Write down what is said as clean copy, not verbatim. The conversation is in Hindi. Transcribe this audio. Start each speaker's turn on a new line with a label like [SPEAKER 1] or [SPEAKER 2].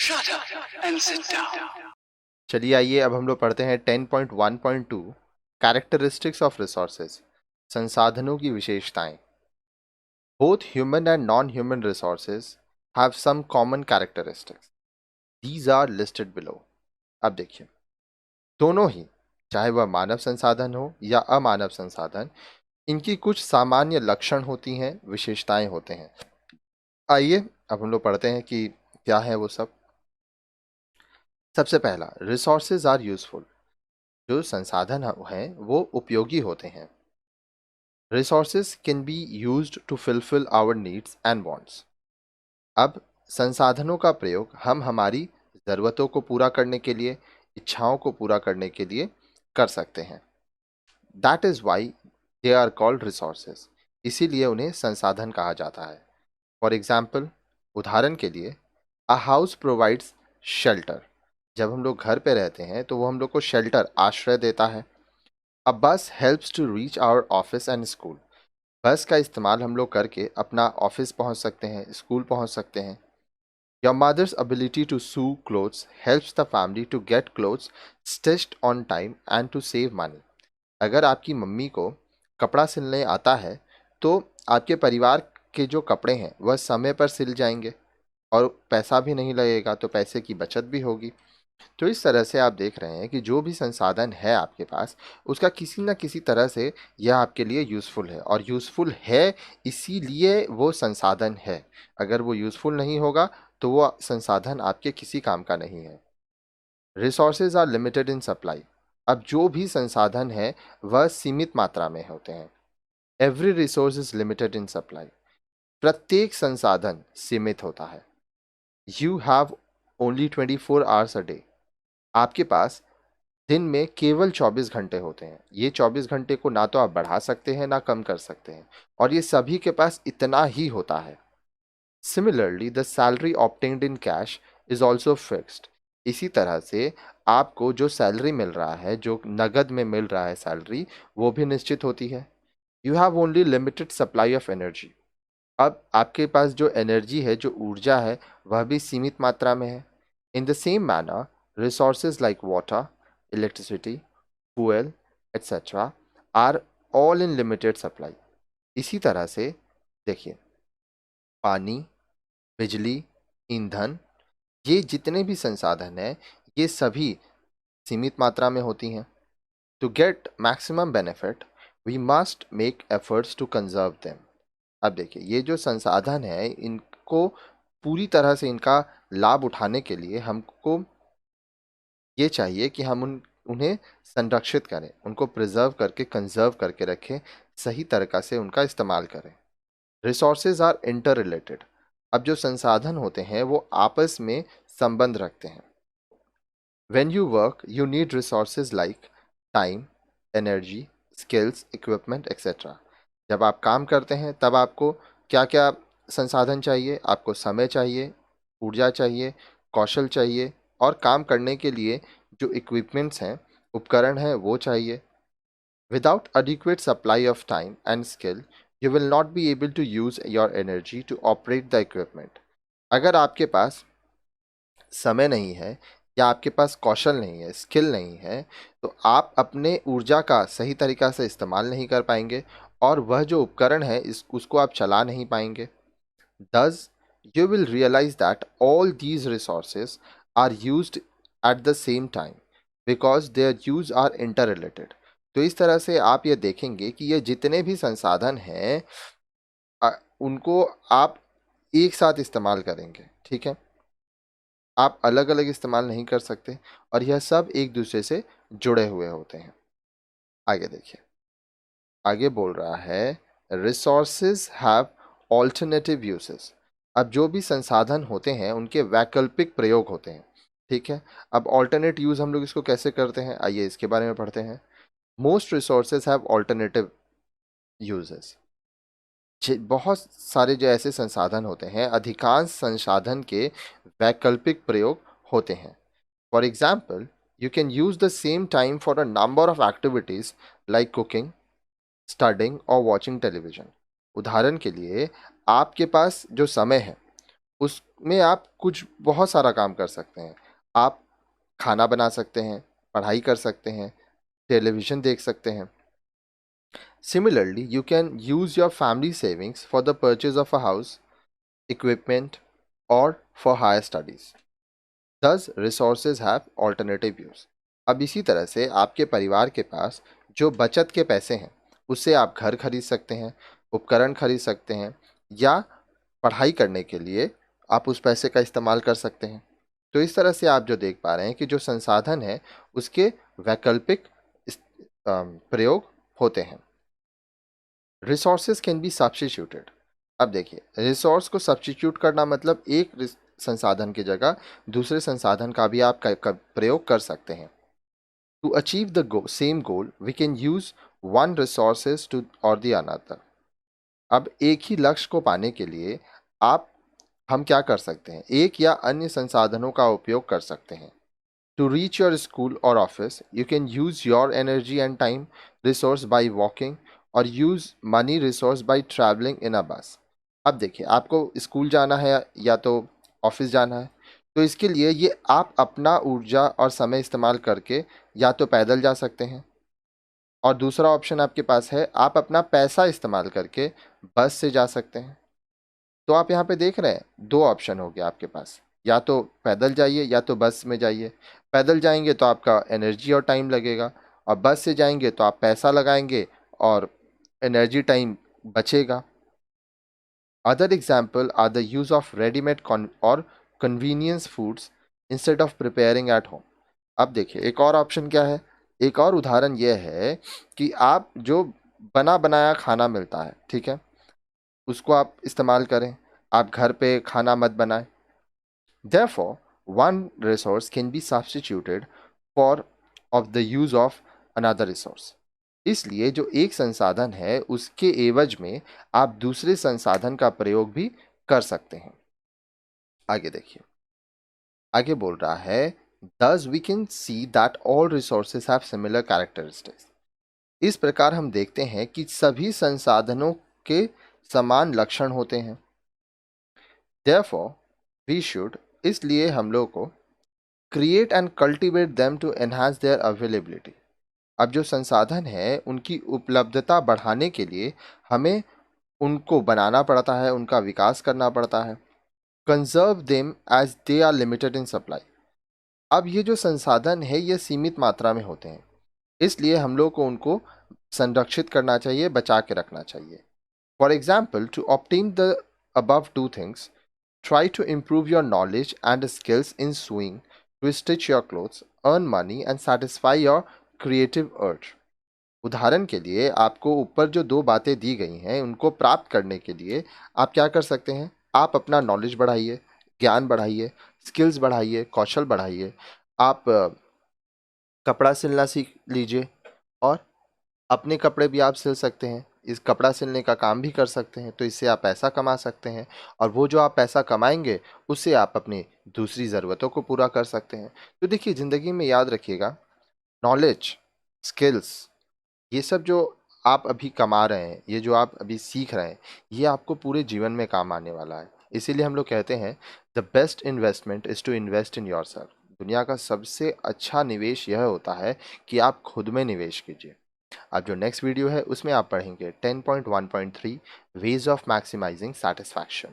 [SPEAKER 1] Shut up and sit down.
[SPEAKER 2] चलिए आइए अब हम लोग पढ़ते हैं 10.1.2 कैरेक्टरिस्टिक्स ऑफ रिसोर्सेज, संसाधनों की विशेषताएं। Both human and non human resources have some common characteristics, these are listed below. अब देखिए, दोनों ही, चाहे वह मानव संसाधन हो या अमानव संसाधन, इनकी कुछ सामान्य लक्षण होती हैं, विशेषताएं होते हैं। आइए अब हम लोग पढ़ते हैं कि क्या है वो सब। सबसे पहला, रिसोर्सेज आर यूजफुल। जो संसाधन हैं वो उपयोगी होते हैं। Resources can be used to fulfil our needs and wants. अब संसाधनों का प्रयोग हम हमारी ज़रूरतों को पूरा करने के लिए, इच्छाओं को पूरा करने के लिए कर सकते हैं। That is why they are called resources, इसीलिए उन्हें संसाधन कहा जाता है। फॉर एग्जाम्पल, उदाहरण के लिए, अ हाउस प्रोवाइड्स शेल्टर। जब हम लोग घर पे रहते हैं तो वो हम लोग को शेल्टर, आश्रय देता है। A bus helps to reach our office and school. Bus का इस्तेमाल हम लोग करके अपना ऑफिस पहुंच सकते हैं, स्कूल पहुंच सकते हैं। Your mother's ability to sew clothes helps the family to get clothes stitched on time and to save money. अगर आपकी मम्मी को कपड़ा सिलने आता है तो आपके परिवार के जो कपड़े हैं वह समय पर सिल जाएंगे और पैसा भी नहीं लगेगा, तो पैसे की बचत भी होगी। तो इस तरह से आप देख रहे हैं कि जो भी संसाधन है आपके पास, उसका किसी न किसी तरह से यह आपके लिए यूज़फुल है, और यूज़फुल है इसीलिए वो संसाधन है। अगर वो यूज़फुल नहीं होगा तो वो संसाधन आपके किसी काम का नहीं है। Resources are limited in supply. अब जो भी संसाधन है वह सीमित मात्रा में होते हैं। Every resource is limited in supply. प्रत्येक संसाधन सीमित होता है। You have only 24 hours a day. आपके पास दिन में केवल 24 घंटे होते हैं। ये 24 घंटे को ना तो आप बढ़ा सकते हैं ना कम कर सकते हैं, और ये सभी के पास इतना ही होता है। Similarly the salary obtained in cash is also fixed. इसी तरह से आपको जो सैलरी मिल रहा है, जो नगद में मिल रहा है सैलरी, वो भी निश्चित होती है। You have only limited supply of energy. अब आपके पास जो एनर्जी है, जो ऊर्जा है, वह भी सीमित मात्रा में है। In the same manner, resources like water, electricity, fuel etcetera are all in limited supply. इसी तरह से देखिए, पानी, बिजली, ईंधन, ये जितने भी संसाधन हैं, ये सभी सीमित मात्रा में होती हैं। To get maximum benefit we must make efforts to conserve them. अब देखिए, ये जो संसाधन है, इनको पूरी तरह से इनका लाभ उठाने के लिए हमको ये चाहिए कि हम उन्हें संरक्षित करें, उनको प्रिजर्व करके, कंजर्व करके रखें, सही तरीक़ा से उनका इस्तेमाल करें। Resources are interrelated. अब जो संसाधन होते हैं वो आपस में संबंध रखते हैं। When you work, you need resources like time, energy, skills, equipment, etc. जब आप काम करते हैं तब आपको क्या क्या संसाधन चाहिए? आपको समय चाहिए, ऊर्जा चाहिए, कौशल चाहिए, और काम करने के लिए जो इक्विपमेंट्स हैं, उपकरण हैं, वो चाहिए। Without adequate supply of time and skill, you will not be able to use your energy to operate the equipment. अगर आपके पास समय नहीं है या आपके पास कौशल नहीं है, स्किल नहीं है, तो आप अपने ऊर्जा का सही तरीक़ा से इस्तेमाल नहीं कर पाएंगे, और वह जो उपकरण है उसको आप चला नहीं पाएंगे। Thus, you will realize that all these resources are used at the same time because their use are interrelated. तो इस तरह से आप ये देखेंगे कि ये जितने भी संसाधन हैं, उनको आप एक साथ इस्तेमाल करेंगे, ठीक है? आप अलग अलग इस्तेमाल नहीं कर सकते, और यह सब एक दूसरे से जुड़े हुए होते हैं। आगे देखिए, आगे बोल रहा है, रिसोर्सेज हैव ऑल्टरनेटिव यूसेस। अब जो भी संसाधन होते हैं उनके वैकल्पिक प्रयोग होते हैं, ठीक है? अब ऑल्टरनेट यूज हम लोग इसको कैसे करते हैं, आइए इसके बारे में पढ़ते हैं। Most resources have alternative uses. बहुत सारे जो ऐसे संसाधन होते हैं, अधिकांश संसाधन के वैकल्पिक प्रयोग होते हैं। For example, you can use the same time for a number of activities like cooking, studying or watching television. उदाहरण के लिए, आपके पास जो समय है में आप कुछ बहुत सारा काम कर सकते हैं। आप खाना बना सकते हैं, पढ़ाई कर सकते हैं, टेलीविज़न देख सकते हैं। Similarly, you can use your family savings for the purchase of a house, equipment, or for higher studies. Thus, resources have alternative use. अब इसी तरह से आपके परिवार के पास जो बचत के पैसे हैं, उससे आप घर खरीद सकते हैं, उपकरण खरीद सकते हैं, या पढ़ाई करने के लिए आप उस पैसे का इस्तेमाल कर सकते हैं। तो इस तरह से आप जो देख पा रहे हैं कि जो संसाधन है उसके वैकल्पिक प्रयोग होते हैं। Resources can B substituted. अब देखिए, रिसोर्स को सब्स्टिट्यूट करना मतलब एक संसाधन की जगह दूसरे संसाधन का भी आप प्रयोग कर सकते हैं। To achieve the same goal we can use one resources to और द अनदर। अब एक ही लक्ष्य को पाने के लिए हम क्या कर सकते हैं, एक या अन्य संसाधनों का उपयोग कर सकते हैं। टू रीच योर स्कूल और office you can use your energy and time resource by walking और use money resource by travelling in a bus. अब देखिए, आपको स्कूल जाना है या तो ऑफिस जाना है, तो इसके लिए ये आप अपना ऊर्जा और समय इस्तेमाल करके या तो पैदल जा सकते हैं, और दूसरा ऑप्शन आपके पास है आप अपना पैसा इस्तेमाल करके बस से जा सकते हैं। तो आप यहाँ पे देख रहे हैं, दो ऑप्शन हो गया आपके पास, या तो पैदल जाइए या तो बस में जाइए। पैदल जाएंगे तो आपका एनर्जी और टाइम लगेगा, और बस से जाएंगे तो आप पैसा लगाएंगे और एनर्जी टाइम बचेगा। Other example are the use of readymade और convenience foods instead of preparing at home. अब देखिए, एक और ऑप्शन क्या है, एक और उदाहरण यह है कि आप जो बना बनाया खाना मिलता है, ठीक है, उसको आप इस्तेमाल करें, आप घर पे खाना मत बनाएं। Therefore, one resource can be substituted for of the use of another resource. इसलिए जो एक संसाधन है उसके एवज में आप दूसरे संसाधन का प्रयोग भी कर सकते हैं। आगे देखिए, आगे बोल रहा है, Thus we can see that all resources have similar characteristics. इस प्रकार हम देखते हैं कि सभी संसाधनों के समान लक्षण होते हैं। Therefore, we should, इसलिए हम लोग को create and cultivate them to enhance their availability. अब जो संसाधन है उनकी उपलब्धता बढ़ाने के लिए हमें उनको बनाना पड़ता है, उनका विकास करना पड़ता है। Conserve them as they are limited in supply. अब ये जो संसाधन है ये सीमित मात्रा में होते हैं, इसलिए हम लोग को उनको संरक्षित करना चाहिए, बचा के रखना चाहिए। For example, to obtain the above two things, try to improve your knowledge and skills in sewing, to stitch your clothes, earn money and satisfy your creative urge. उदाहरण के लिए आपको ऊपर जो दो बातें दी गई हैं उनको प्राप्त करने के लिए आप क्या कर सकते हैं, आप अपना नॉलेज बढ़ाइए, ज्ञान बढ़ाइए, स्किल्स बढ़ाइए, कौशल बढ़ाइए। आप कपड़ा सिलना सीख लीजिए, और अपने कपड़े भी आप सिल सकते हैं, इस कपड़ा सिलने का काम भी कर सकते हैं, तो इससे आप पैसा कमा सकते हैं, और वो जो आप पैसा कमाएंगे उससे आप अपनी दूसरी ज़रूरतों को पूरा कर सकते हैं। तो देखिए, ज़िंदगी में याद रखिएगा, नॉलेज, स्किल्स, ये सब जो आप अभी कमा रहे हैं, ये जो आप अभी सीख रहे हैं, ये आपको पूरे जीवन में काम आने वाला है। इसीलिए हम लोग कहते हैं the best investment is to invest in yourself. दुनिया का सबसे अच्छा निवेश यह होता है कि आप खुद में निवेश कीजिए। अब जो नेक्स्ट वीडियो है उसमें आप पढ़ेंगे 10.1.3 वेज ऑफ मैक्सिमाइजिंग सेटिस्फैक्शन।